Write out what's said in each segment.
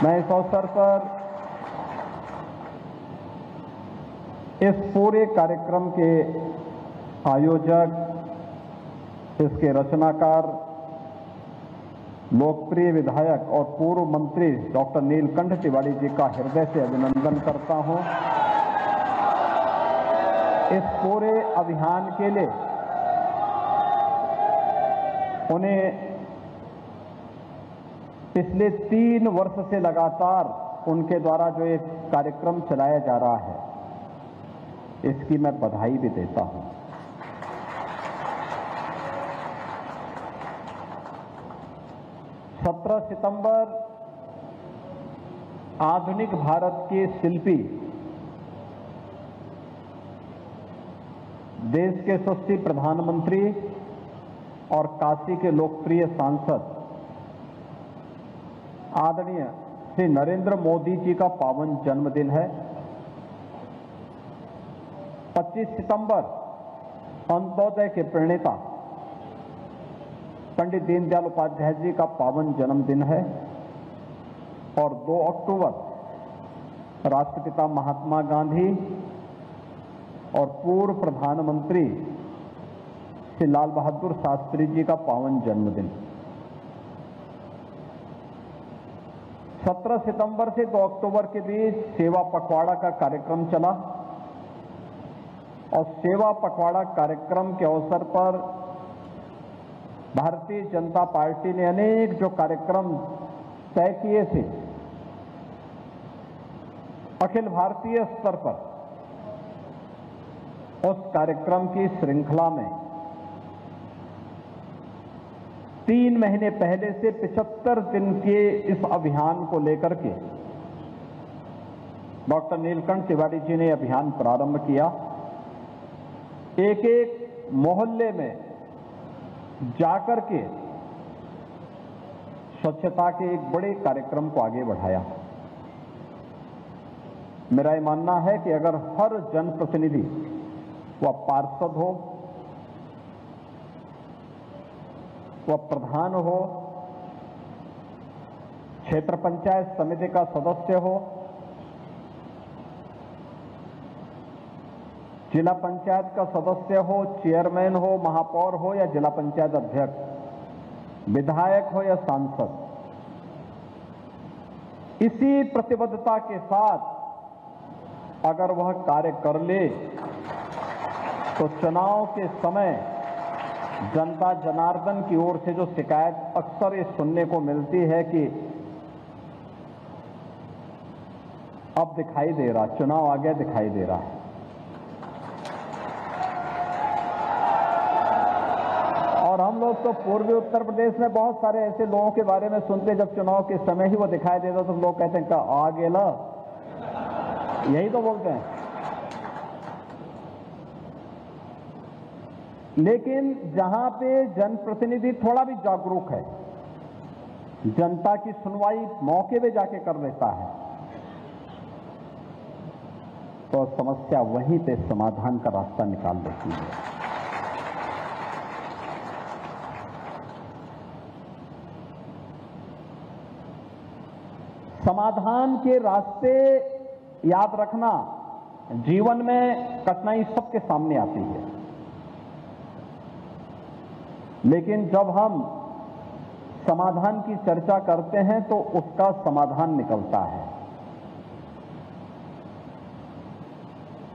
मैं इस अवसर पर इस पूरे कार्यक्रम के आयोजक, इसके रचनाकार, लोकप्रिय विधायक और पूर्व मंत्री डॉक्टर नीलकंठ तिवारी जी का हृदय से अभिनंदन करता हूं। इस पूरे अभियान के लिए उन्हें पिछले 3 वर्ष से लगातार उनके द्वारा जो एक कार्यक्रम चलाया जा रहा है, इसकी मैं बधाई भी देता हूं। सत्रह सितंबर आधुनिक भारत के शिल्पी, देश के यशस्वी प्रधानमंत्री और काशी के लोकप्रिय सांसद आदरणीय श्री नरेंद्र मोदी जी का पावन जन्मदिन है। 25 सितंबर अंत्योदय के प्रणेता पंडित दीनदयाल उपाध्याय जी का पावन जन्मदिन है और 2 अक्टूबर राष्ट्रपिता महात्मा गांधी और पूर्व प्रधानमंत्री श्री लाल बहादुर शास्त्री जी का पावन जन्मदिन। 17 सितंबर से 2 अक्टूबर के बीच सेवा पखवाड़ा का कार्यक्रम चला और सेवा पखवाड़ा कार्यक्रम के अवसर पर भारतीय जनता पार्टी ने अनेक जो कार्यक्रम तय किए थे, अखिल भारतीय स्तर पर उस कार्यक्रम की श्रृंखला में 3 महीने पहले से 75 दिन के इस अभियान को लेकर के डॉक्टर नीलकंठ तिवारी जी ने अभियान प्रारंभ किया। एक एक मोहल्ले में जाकर के स्वच्छता के एक बड़े कार्यक्रम को आगे बढ़ाया। मेरा ये मानना है कि अगर हर जनप्रतिनिधि, वह पार्षद हो, वह प्रधान हो, क्षेत्र पंचायत समिति का सदस्य हो, जिला पंचायत का सदस्य हो, चेयरमैन हो, महापौर हो या जिला पंचायत अध्यक्ष, विधायक हो या सांसद, इसी प्रतिबद्धता के साथ अगर वह कार्य कर ले तो चुनाव के समय जनता जनार्दन की ओर से जो शिकायत अक्सर ये सुनने को मिलती है कि अब दिखाई दे रहा, चुनाव आ गया दिखाई दे रहा है, और हम लोग तो पूर्वी उत्तर प्रदेश में बहुत सारे ऐसे लोगों के बारे में सुनते, जब चुनाव के समय ही वो दिखाई देता तो लोग कहते हैं कि आ गेला, यही तो बोलते हैं। लेकिन जहां पे जनप्रतिनिधि थोड़ा भी जागरूक है, जनता की सुनवाई मौके पे जाके कर लेता है, तो समस्या वहीं पे समाधान का रास्ता निकाल देती है। समाधान के रास्ते याद रखना, जीवन में कठिनाई सबके सामने आती है, लेकिन जब हम समाधान की चर्चा करते हैं तो उसका समाधान निकलता है,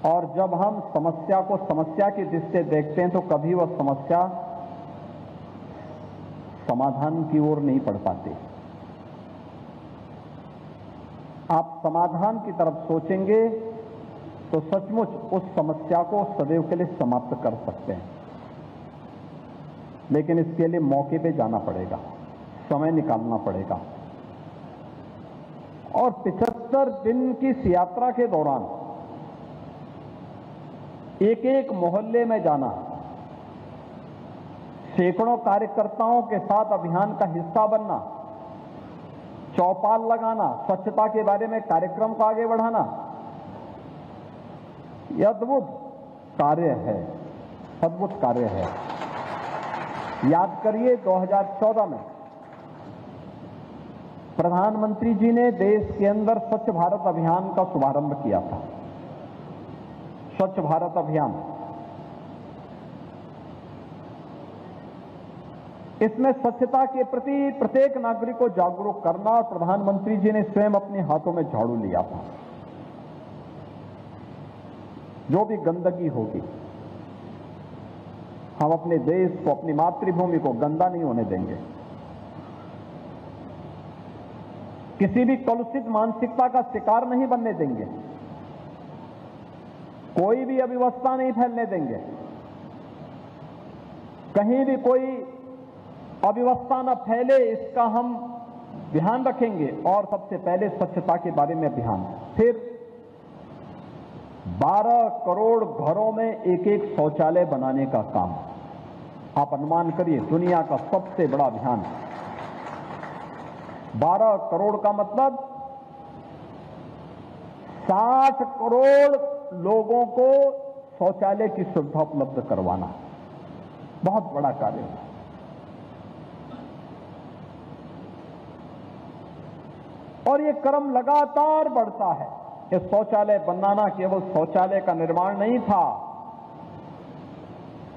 और जब हम समस्या को समस्या की दृष्टि से देखते हैं तो कभी वह समस्या समाधान की ओर नहीं बढ़ पाती। आप समाधान की तरफ सोचेंगे तो सचमुच उस समस्या को सदैव के लिए समाप्त कर सकते हैं, लेकिन इसके लिए मौके पे जाना पड़ेगा, समय निकालना पड़ेगा। और 75 दिन की इस यात्रा के दौरान एक एक मोहल्ले में जाना, सैकड़ों कार्यकर्ताओं के साथ अभियान का हिस्सा बनना, चौपाल लगाना, स्वच्छता के बारे में कार्यक्रम को आगे बढ़ाना, यह अद्भुत कार्य है, अद्भुत कार्य है। याद करिए 2014 में प्रधानमंत्री जी ने देश के अंदर स्वच्छ भारत अभियान का शुभारंभ किया था। स्वच्छ भारत अभियान, इसमें स्वच्छता के प्रति प्रत्येक नागरिक को जागरूक करना, और प्रधानमंत्री जी ने स्वयं अपने हाथों में झाड़ू लिया था। जो भी गंदगी होगी, हम अपने देश को, अपनी मातृभूमि को गंदा नहीं होने देंगे। किसी भी कलुषित मानसिकता का शिकार नहीं बनने देंगे। कोई भी अव्यवस्था नहीं फैलने देंगे। कहीं भी कोई अव्यवस्था न फैले, इसका हम ध्यान रखेंगे। और सबसे पहले स्वच्छता के बारे में अभियान। फिर 12 करोड़ घरों में एक एक शौचालय बनाने का काम। आप अनुमान करिए, दुनिया का सबसे बड़ा अभियान। 12 करोड़ का मतलब 60 करोड़ लोगों को शौचालय की सुविधा उपलब्ध करवाना, बहुत बड़ा कार्य है। और ये क्रम लगातार बढ़ता है। ये शौचालय बनाना केवल शौचालय का निर्माण नहीं था,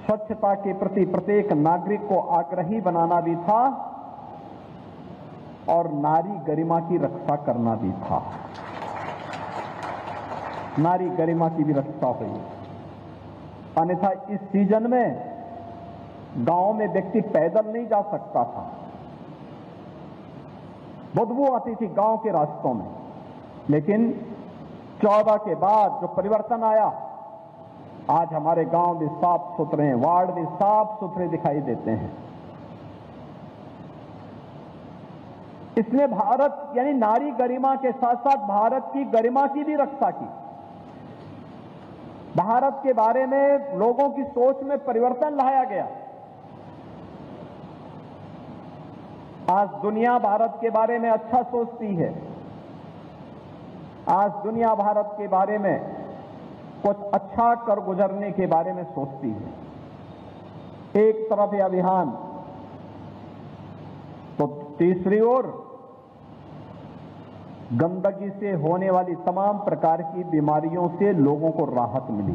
स्वच्छता के प्रति प्रत्येक नागरिक को आग्रही बनाना भी था, और नारी गरिमा की रक्षा करना भी था। नारी गरिमा की भी रक्षा हुई। अन्यथा इस सीजन में गांव में व्यक्ति पैदल नहीं जा सकता था। बदबू आती थी गांव के रास्तों में। लेकिन 14 के बाद जो परिवर्तन आया, आज हमारे गांव भी साफ सुथरे हैं, वार्ड भी साफ सुथरे दिखाई देते हैं। इसने भारत यानी नारी गरिमा के साथ साथ भारत की गरिमा की भी रक्षा की। भारत के बारे में लोगों की सोच में परिवर्तन लाया गया। आज दुनिया भारत के बारे में अच्छा सोचती है। आज दुनिया भारत के बारे में कुछ अच्छा कर गुजरने के बारे में सोचती है। एक तरफ यह अभियान, तो तीसरी ओर गंदगी से होने वाली तमाम प्रकार की बीमारियों से लोगों को राहत मिली।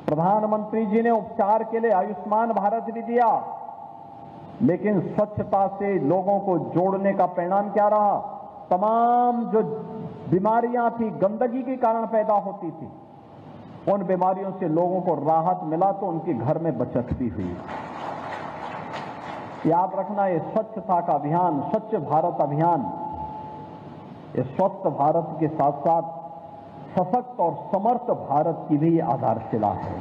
प्रधानमंत्री जी ने उपचार के लिए आयुष्मान भारत भी दिया, लेकिन स्वच्छता से लोगों को जोड़ने का परिणाम क्या रहा? तमाम जो बीमारियां थी, गंदगी के कारण पैदा होती थी, उन बीमारियों से लोगों को राहत मिला, तो उनके घर में बचत भी हुई। याद रखना, ये स्वच्छता का अभियान, स्वच्छ भारत अभियान, ये स्वस्थ भारत के साथ साथ सशक्त और समर्थ भारत की भी आधारशिला है।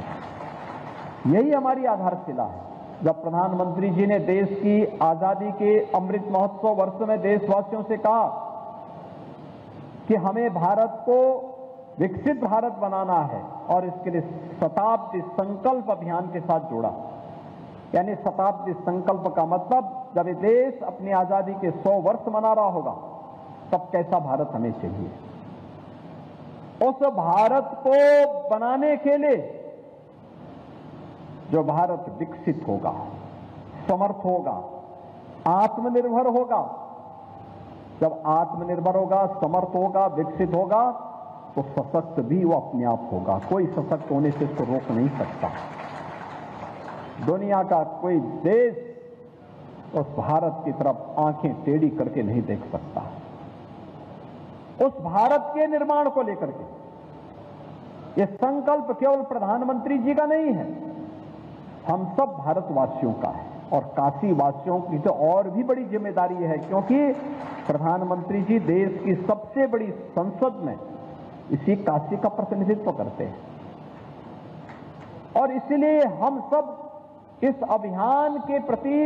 यही हमारी आधारशिला है। जब प्रधानमंत्री जी ने देश की आजादी के अमृत महोत्सव वर्ष में देशवासियों से कहा कि हमें भारत को विकसित भारत बनाना है, और इसके लिए शताब्दी संकल्प अभियान के साथ जोड़ा। यानी शताब्दी संकल्प का मतलब, जब ये देश अपनी आजादी के 100 वर्ष मना रहा होगा, तब कैसा भारत हमें चाहिए। उस भारत को बनाने के लिए जो भारत विकसित होगा, समर्थ होगा, आत्मनिर्भर होगा, जब आत्मनिर्भर होगा, समर्थ होगा, विकसित होगा, तो सशक्त भी वो अपने आप होगा। कोई सशक्त होने से इसको रोक नहीं सकता। दुनिया का कोई देश उस भारत की तरफ आंखें टेढ़ी करके नहीं देख सकता। उस भारत के निर्माण को लेकर के ये संकल्प केवल प्रधानमंत्री जी का नहीं है, हम सब भारतवासियों का है। और काशी वासियों की तो और भी बड़ी जिम्मेदारी है, क्योंकि प्रधानमंत्री जी देश की सबसे बड़ी संसद में इसी काशी का प्रतिनिधित्व करते हैं। और इसलिए हम सब इस अभियान के प्रति,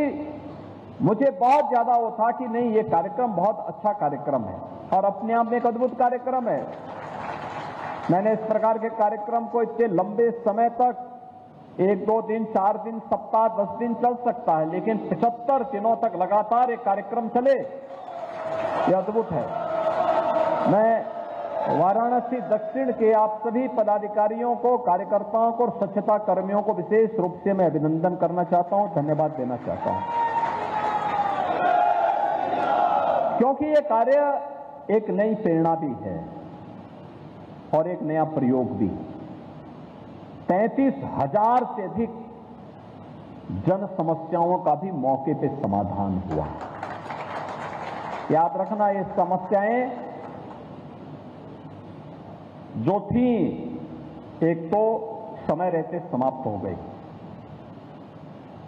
मुझे बहुत ज्यादा वो था कि नहीं, ये कार्यक्रम बहुत अच्छा कार्यक्रम है और अपने आप में एक अद्भुत कार्यक्रम है। मैंने इस प्रकार के कार्यक्रम को इतने लंबे समय तक, 1, 2 दिन, 4 दिन, सप्ताह, 10 दिन चल सकता है, लेकिन 75 दिनों तक लगातार एक कार्यक्रम चले, यह अद्भुत है। मैं वाराणसी दक्षिण के आप सभी पदाधिकारियों को, कार्यकर्ताओं को और स्वच्छता कर्मियों को विशेष रूप से मैं अभिनंदन करना चाहता हूं, धन्यवाद देना चाहता हूं। क्योंकि ये कार्य एक नई प्रेरणा भी है और एक नया प्रयोग भी। 33,000 से अधिक जन समस्याओं का भी मौके पे समाधान हुआ। याद रखना, ये समस्याएं जो थी, एक तो समय रहते समाप्त हो गई,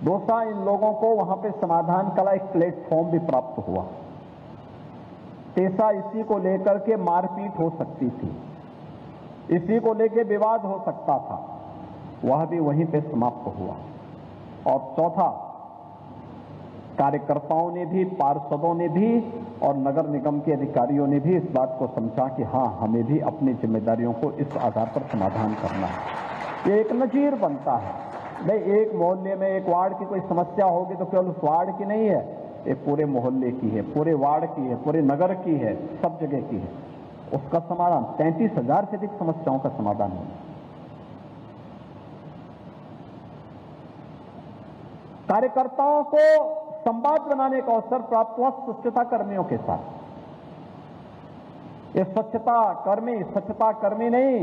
दूसरा इन लोगों को वहां पे समाधान का एक प्लेटफॉर्म भी प्राप्त हुआ, तीसरा इसी को लेकर के मारपीट हो सकती थी, इसी को लेकर विवाद हो सकता था, वह भी वहीं पे समाप्त हुआ। और चौथा, कार्यकर्ताओं ने भी, पार्षदों ने भी और नगर निगम के अधिकारियों ने भी इस बात को समझा कि हां, हमें भी अपनी जिम्मेदारियों को इस आधार पर समाधान करना है। ये एक नजीर बनता है। नहीं, एक मोहल्ले में, एक वार्ड की कोई समस्या होगी तो केवल उस वार्ड की नहीं है, ये पूरे मोहल्ले की है, पूरे वार्ड की है, पूरे नगर की है, सब जगह की है। उसका समाधान 33,000 से अधिक समस्याओं का समाधान होना। कार्यकर्ताओं को संवाद बनाने का अवसर प्राप्त हुआ स्वच्छता कर्मियों के साथ। ये स्वच्छता कर्मी नहीं,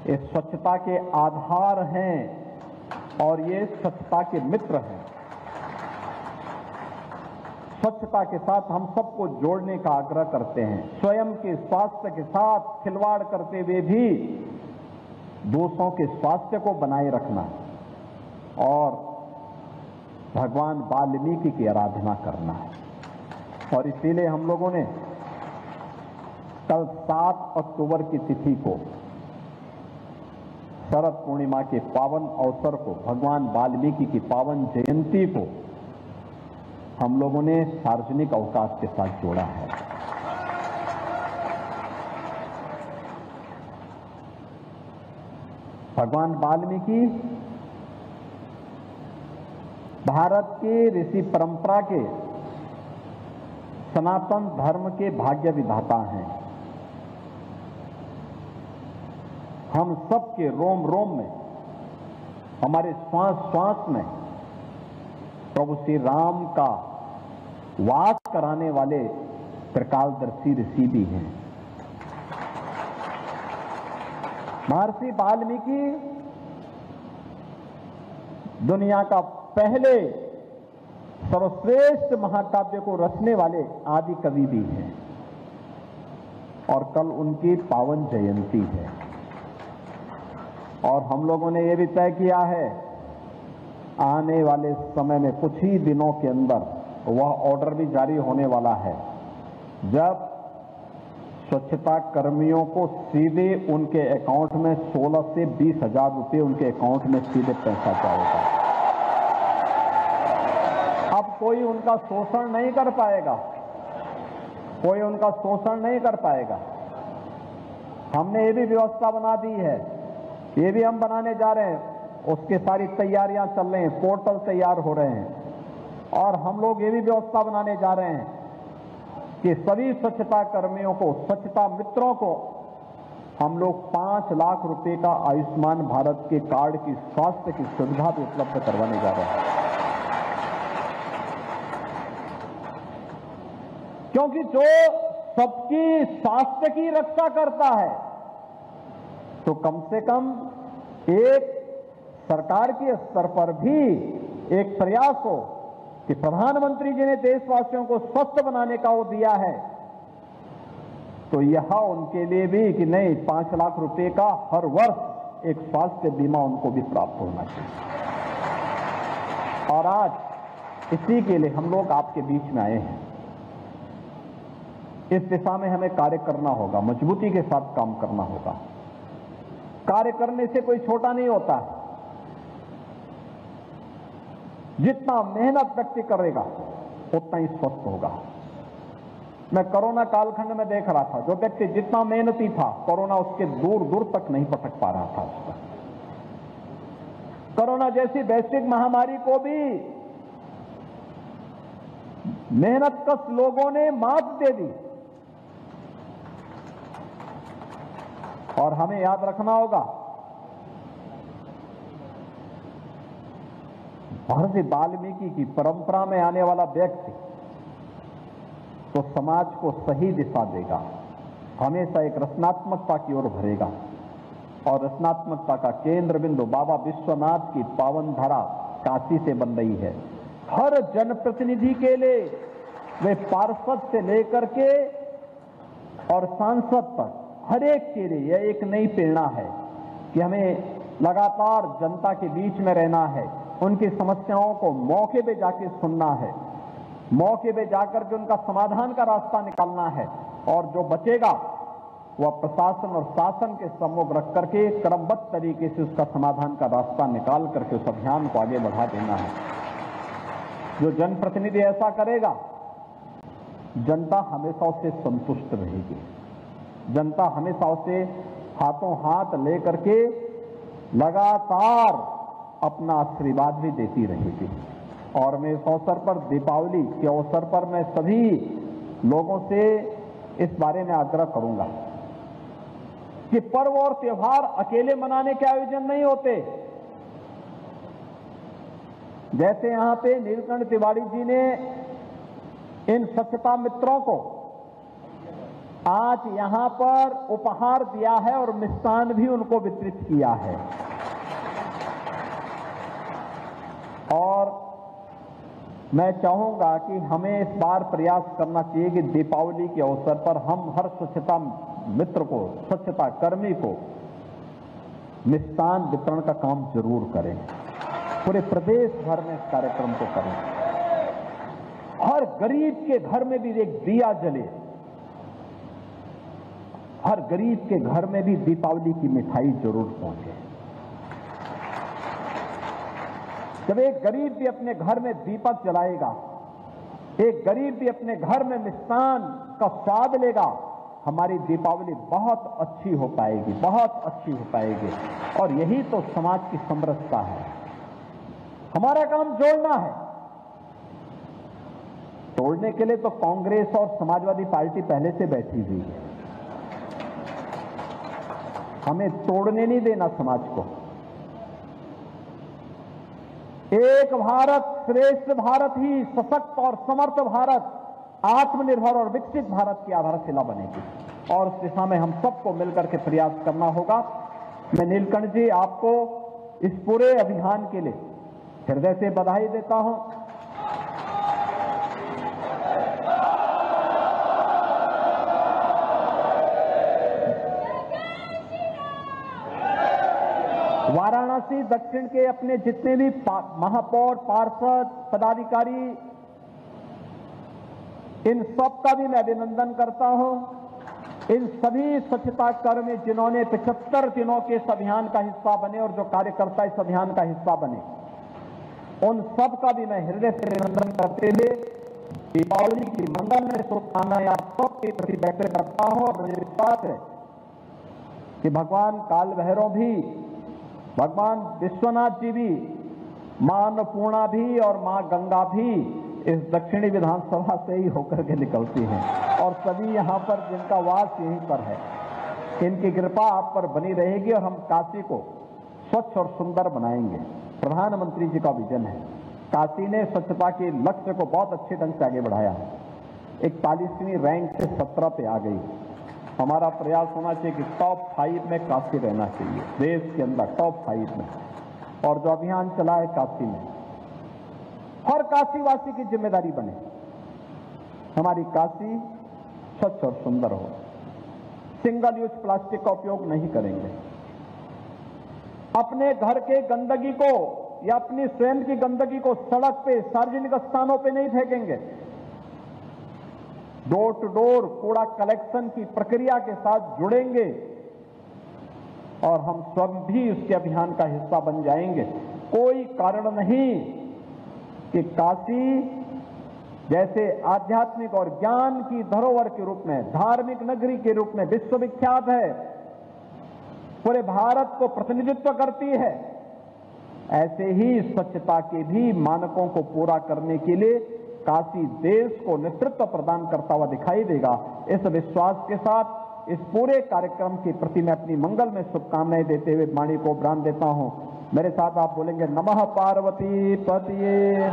ये स्वच्छता के आधार हैं और ये स्वच्छता के मित्र हैं। स्वच्छता के साथ हम सबको जोड़ने का आग्रह करते हैं। स्वयं के स्वास्थ्य के साथ खिलवाड़ करते हुए भी दूसरों के स्वास्थ्य को बनाए रखना और भगवान वाल्मीकि की आराधना करना है। और इसीलिए हम लोगों ने कल 7 अक्टूबर की तिथि को, शरद पूर्णिमा के पावन अवसर को, भगवान वाल्मीकि की पावन जयंती को हम लोगों ने सार्वजनिक अवकाश के साथ जोड़ा है। भगवान वाल्मीकि भारत की ऋषि परंपरा के, सनातन धर्म के भाग्य विधाता हैं। हम सबके रोम रोम में, हमारे श्वास श्वास में प्रभु श्री राम का वास कराने वाले त्रिकालदर्शी ऋषि भी हैं। महर्षि वाल्मीकि दुनिया का पहले सर्वश्रेष्ठ महाकाव्य को रचने वाले आदि कवि भी हैं और कल उनकी पावन जयंती है। और हम लोगों ने यह भी तय किया है, आने वाले समय में कुछ ही दिनों के अंदर वह ऑर्डर भी जारी होने वाला है, जब स्वच्छता कर्मियों को सीधे उनके अकाउंट में 16 से 20 हजार रुपये उनके अकाउंट में सीधे पैसा जाएगा। अब कोई उनका शोषण नहीं कर पाएगा, कोई उनका शोषण नहीं कर पाएगा। हमने ये भी व्यवस्था बना दी है, ये भी हम बनाने जा रहे हैं, उसकी सारी तैयारियां चल रही हैं, पोर्टल तैयार हो रहे हैं। और हम लोग ये भी व्यवस्था बनाने जा रहे हैं कि सभी स्वच्छता कर्मियों को, स्वच्छता मित्रों को हम लोग 5 लाख रुपए का आयुष्मान भारत के कार्ड की स्वास्थ्य की सुविधा भी उपलब्ध करवाने जा रहे हैं। क्योंकि जो सबकी स्वास्थ्य की रक्षा करता है, तो कम से कम एक सरकार के स्तर पर भी एक प्रयास हो कि प्रधानमंत्री जी ने देशवासियों को स्वस्थ बनाने का वो दिया है, तो यह उनके लिए भी कि नहीं, 5 लाख रुपए का हर वर्ष एक स्वास्थ्य बीमा उनको भी प्राप्त होना चाहिए। और आज इसी के लिए हम लोग आपके बीच में आए हैं। इस दिशा में हमें कार्य करना होगा, मजबूती के साथ काम करना होगा। कार्य करने से कोई छोटा नहीं होता है। जितना मेहनत व्यक्ति करेगा उतना ही स्वस्थ होगा। मैं कोरोना कालखंड में देख रहा था, जो व्यक्ति जितना मेहनती था, कोरोना उसके दूर दूर तक नहीं पटक पा रहा था उसका। कोरोना जैसी वैश्विक महामारी को भी मेहनतकश लोगों ने मात दे दी। और हमें याद रखना होगा, महर्षि वाल्मीकि की परंपरा में आने वाला व्यक्ति तो समाज को सही दिशा देगा, हमेशा एक रचनात्मकता की ओर भरेगा। और रचनात्मकता का केंद्र बिंदु बाबा विश्वनाथ की पावन धरा काशी से बन रही है। हर जनप्रतिनिधि के लिए, वे पार्षद से लेकर के और सांसद तक, हर एक के लिए यह एक नई प्रेरणा है कि हमें लगातार जनता के बीच में रहना है, उनकी समस्याओं को मौके पे जाके सुनना है, मौके पे जाकर के उनका समाधान का रास्ता निकालना है, और जो बचेगा वह प्रशासन और शासन के सम्मुख रख करके क्रमबद्ध तरीके से उसका समाधान का रास्ता निकाल करके उस अभियान को आगे बढ़ा देना है। जो जनप्रतिनिधि ऐसा करेगा, जनता हमेशा उससे संतुष्ट रहेगी, जनता हमेशा उसे हाथों हाथ लेकर के लगातार अपना आशीर्वाद भी देती रहेगी। और मैं इस अवसर पर, दीपावली के अवसर पर, मैं सभी लोगों से इस बारे में आग्रह करूंगा कि पर्व और त्योहार अकेले मनाने के आयोजन नहीं होते। जैसे यहां पे नीलकंठ तिवारी जी ने इन स्वच्छता मित्रों को आज यहां पर उपहार दिया है और मिष्ठान भी उनको वितरित किया है। और मैं चाहूंगा कि हमें इस बार प्रयास करना चाहिए कि दीपावली के अवसर पर हम हर स्वच्छता मित्र को, स्वच्छता कर्मी को मिष्ठान वितरण का काम जरूर करें। पूरे प्रदेश भर में इस कार्यक्रम को करें। हर गरीब के घर में भी एक दिया जले, हर गरीब के घर में भी दीपावली की मिठाई जरूर पहुंचे। जब एक गरीब भी अपने घर में दीपक जलाएगा, एक गरीब भी अपने घर में मिष्ठान का स्वाद लेगा, हमारी दीपावली बहुत अच्छी हो पाएगी, बहुत अच्छी हो पाएगी। और यही तो समाज की समरसता है। हमारा काम जोड़ना है। तोड़ने के लिए तो कांग्रेस और समाजवादी पार्टी पहले से बैठी हुई है। हमें तोड़ने नहीं देना समाज को। एक भारत श्रेष्ठ भारत ही सशक्त और समर्थ भारत, आत्मनिर्भर और विकसित भारत की आधारशिला बनेगी। और उस दिशा में हम सबको मिलकर के प्रयास करना होगा। मैं नीलकंठ जी आपको इस पूरे अभियान के लिए हृदय से बधाई देता हूं। वाराणसी दक्षिण के अपने जितने भी महापौर, पार्षद, पदाधिकारी, इन सब का भी मैं अभिनंदन करता हूं। इन सभी स्वच्छता कर्मी जिन्होंने 75 दिनों के इस अभियान का हिस्सा बने और जो कार्यकर्ता इस अभियान का हिस्सा बने, उन सब का भी मैं हृदय से अभिनंदन करते हुए दीपावली की मंगल में शुभकामनाएं आप सबके प्रति व्यक्त करता हूं। और मुझे विश्वास है कि भगवान काल भैरव भी, भगवान विश्वनाथ जी भी, मां अन्नपूर्णा भी और मां गंगा भी इस दक्षिणी विधानसभा से ही होकर के निकलती हैं। और सभी यहां पर जिनका वास यहीं पर है, इनकी कृपा आप पर बनी रहेगी और हम काशी को स्वच्छ और सुंदर बनाएंगे। प्रधानमंत्री जी का विजन है। काशी ने स्वच्छता के लक्ष्य को बहुत अच्छे ढंग से आगे बढ़ाया है। 41वीं रैंक से 17 पे आ गई। हमारा प्रयास होना चाहिए कि टॉप 5 में काशी रहना चाहिए, देश के अंदर टॉप 5 में। और जो अभियान चला है काशी में, हर काशीवासी की जिम्मेदारी बने, हमारी काशी स्वच्छ और सुंदर हो। सिंगल यूज प्लास्टिक का उपयोग नहीं करेंगे। अपने घर के गंदगी को या अपनी स्वयं की गंदगी को सड़क पे, सार्वजनिक स्थानों पे नहीं फेंकेंगे। डोर टू डोर कूड़ा कलेक्शन की प्रक्रिया के साथ जुड़ेंगे और हम स्वयं भी उसके अभियान का हिस्सा बन जाएंगे। कोई कारण नहीं कि काशी जैसे आध्यात्मिक और ज्ञान की धरोहर के रूप में, धार्मिक नगरी के रूप में विश्वविख्यात है, पूरे भारत को प्रतिनिधित्व करती है, ऐसे ही स्वच्छता के भी मानकों को पूरा करने के लिए काशी देश को नेतृत्व प्रदान करता हुआ दिखाई देगा। इस विश्वास के साथ इस पूरे कार्यक्रम के प्रति मैं अपनी मंगल में शुभकामनाएं देते हुए वाणी को उपराम देता हूं। मेरे साथ आप बोलेंगे, नमः पार्वती पतिये।